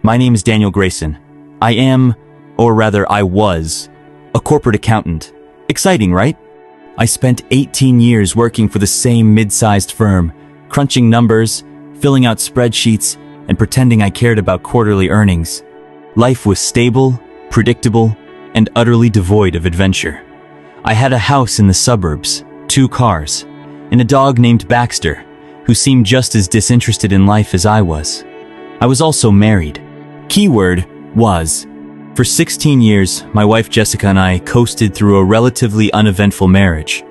My name is Daniel Grayson. I am, or rather I was, a corporate accountant. Exciting, right? I spent 18 years working for the same mid-sized firm, crunching numbers, filling out spreadsheets, and pretending I cared about quarterly earnings. Life was stable, predictable, and utterly devoid of adventure. I had a house in the suburbs, 2 cars, and a dog named Baxter, who seemed just as disinterested in life as I was. I was also married. Keyword was. For 16 years, my wife Jessica and I coasted through a relatively uneventful marriage.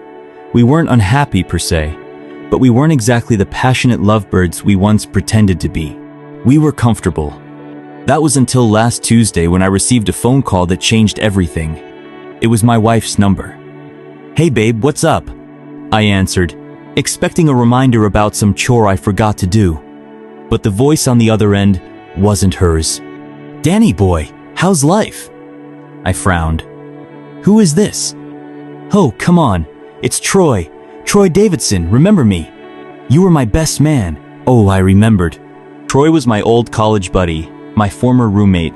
We weren't unhappy per se, but we weren't exactly the passionate lovebirds we once pretended to be. We were comfortable. That was until last Tuesday when I received a phone call that changed everything. It was my wife's number. "Hey babe, what's up?" I answered, expecting a reminder about some chore I forgot to do. But the voice on the other end wasn't hers. "Danny boy, how's life?" I frowned. "Who is this?" "Oh, come on. It's Troy. Troy Davidson, remember me? You were my best man." Oh, I remembered. Troy was my old college buddy, my former roommate,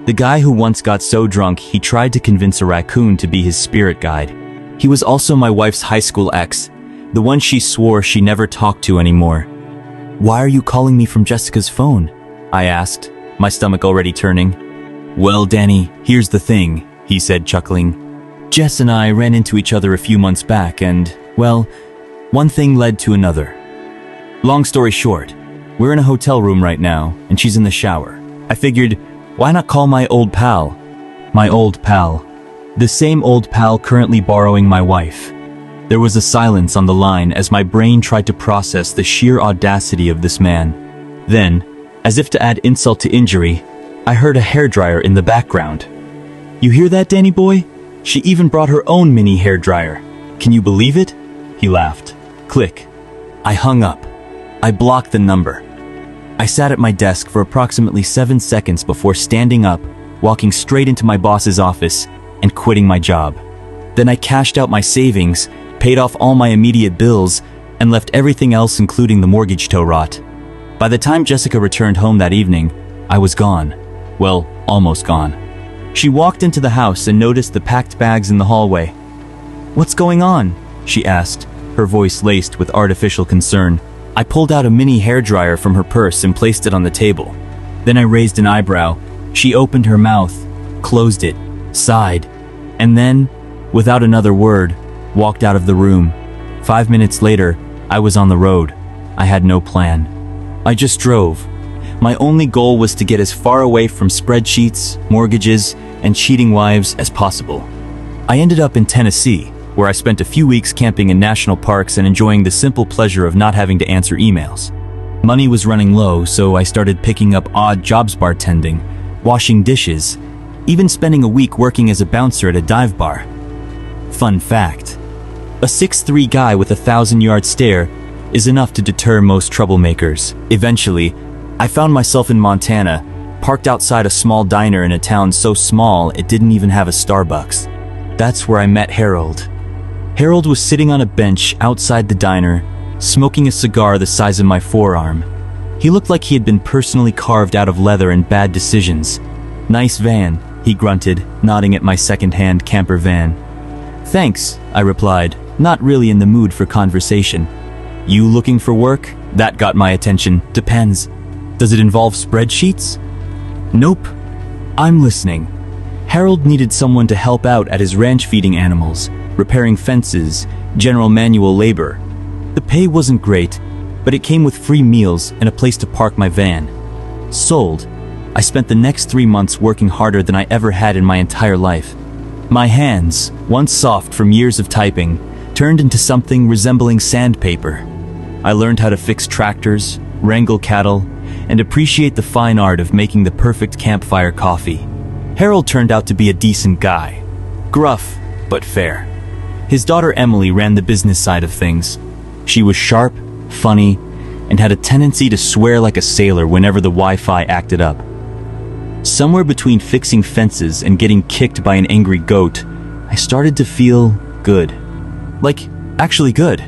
the guy who once got so drunk he tried to convince a raccoon to be his spirit guide. He was also my wife's high school ex, the one she swore she never talked to anymore. "Why are you calling me from Jessica's phone?" I asked, my stomach already turning. "Well, Danny, here's the thing," he said, chuckling. "Jess and I ran into each other a few months back and, well, one thing led to another. Long story short, we're in a hotel room right now, and she's in the shower. I figured, why not call my old pal? My old pal. The same old pal currently borrowing my wife." There was a silence on the line as my brain tried to process the sheer audacity of this man. Then, as if to add insult to injury, I heard a hairdryer in the background. "You hear that, Danny boy? She even brought her own mini hairdryer. Can you believe it?" He laughed. Click. I hung up. I blocked the number. I sat at my desk for approximately 7 seconds before standing up, walking straight into my boss's office, and quitting my job. Then I cashed out my savings, paid off all my immediate bills, and left everything else including the mortgage to rot. By the time Jessica returned home that evening, I was gone. Well, almost gone. She walked into the house and noticed the packed bags in the hallway. "What's going on?" she asked, her voice laced with artificial concern. I pulled out a mini hairdryer from her purse and placed it on the table. Then I raised an eyebrow. She opened her mouth, closed it, sighed, and then, without another word, walked out of the room. 5 minutes later, I was on the road. I had no plan. I just drove. My only goal was to get as far away from spreadsheets, mortgages, and cheating wives as possible. I ended up in Tennessee, where I spent a few weeks camping in national parks and enjoying the simple pleasure of not having to answer emails. Money was running low, so I started picking up odd jobs bartending, washing dishes, even spending a week working as a bouncer at a dive bar. Fun fact: a 6'3" guy with a 1,000-yard stare is enough to deter most troublemakers. Eventually, I found myself in Montana, parked outside a small diner in a town so small it didn't even have a Starbucks. That's where I met Harold. Harold was sitting on a bench outside the diner, smoking a cigar the size of my forearm. He looked like he had been personally carved out of leather and bad decisions. "Nice van," he grunted, nodding at my second-hand camper van. "Thanks," I replied, not really in the mood for conversation. "You looking for work?" That got my attention. "Depends. Does it involve spreadsheets?" "Nope. I'm listening." Harold needed someone to help out at his ranch feeding animals, repairing fences, general manual labor. The pay wasn't great, but it came with free meals and a place to park my van. Sold. I spent the next 3 months working harder than I ever had in my entire life. My hands, once soft from years of typing, turned into something resembling sandpaper. I learned how to fix tractors, wrangle cattle, and appreciate the fine art of making the perfect campfire coffee. Harold turned out to be a decent guy. Gruff, but fair. His daughter Emily ran the business side of things. She was sharp, funny, and had a tendency to swear like a sailor whenever the Wi-Fi acted up. Somewhere between fixing fences and getting kicked by an angry goat, I started to feel good. Like, actually good.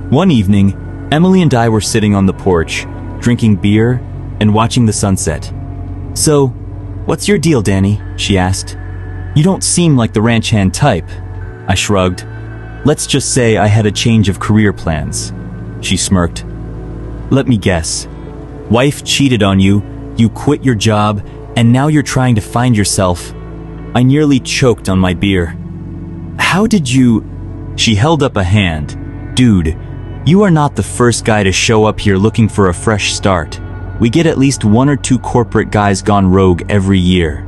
One evening, Emily and I were sitting on the porch, drinking beer and watching the sunset. "So, what's your deal, Danny?" she asked. "You don't seem like the ranch hand type." I shrugged. "Let's just say I had a change of career plans." She smirked. "Let me guess. Wife cheated on you, you quit your job, and now you're trying to find yourself." I nearly choked on my beer. "How did you—" She held up a hand. "Dude, you are not the first guy to show up here looking for a fresh start. We get at least 1 or 2 corporate guys gone rogue every year."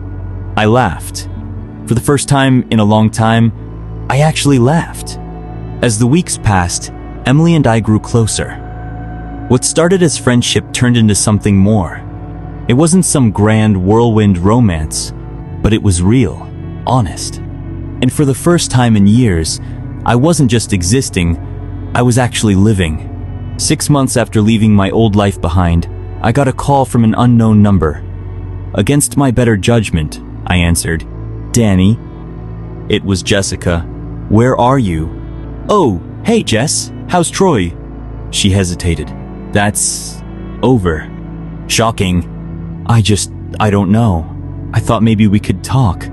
I laughed. For the first time in a long time, I actually laughed. As the weeks passed, Emily and I grew closer. What started as friendship turned into something more. It wasn't some grand whirlwind romance, but it was real, honest. And for the first time in years, I wasn't just existing, I was actually living. 6 months after leaving my old life behind, I got a call from an unknown number. Against my better judgment, I answered. "Danny?" It was Jessica. "Where are you?" "Oh, hey Jess, how's Troy?" She hesitated. "That's over." Shocking. I don't know. I thought maybe we could talk.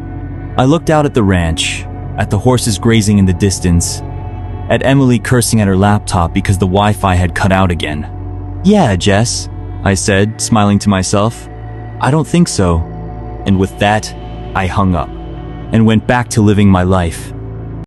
I looked out at the ranch, at the horses grazing in the distance, at Emily cursing at her laptop because the Wi-Fi had cut out again. "Yeah, Jess," I said, smiling to myself. "I don't think so." And with that, I hung up and went back to living my life.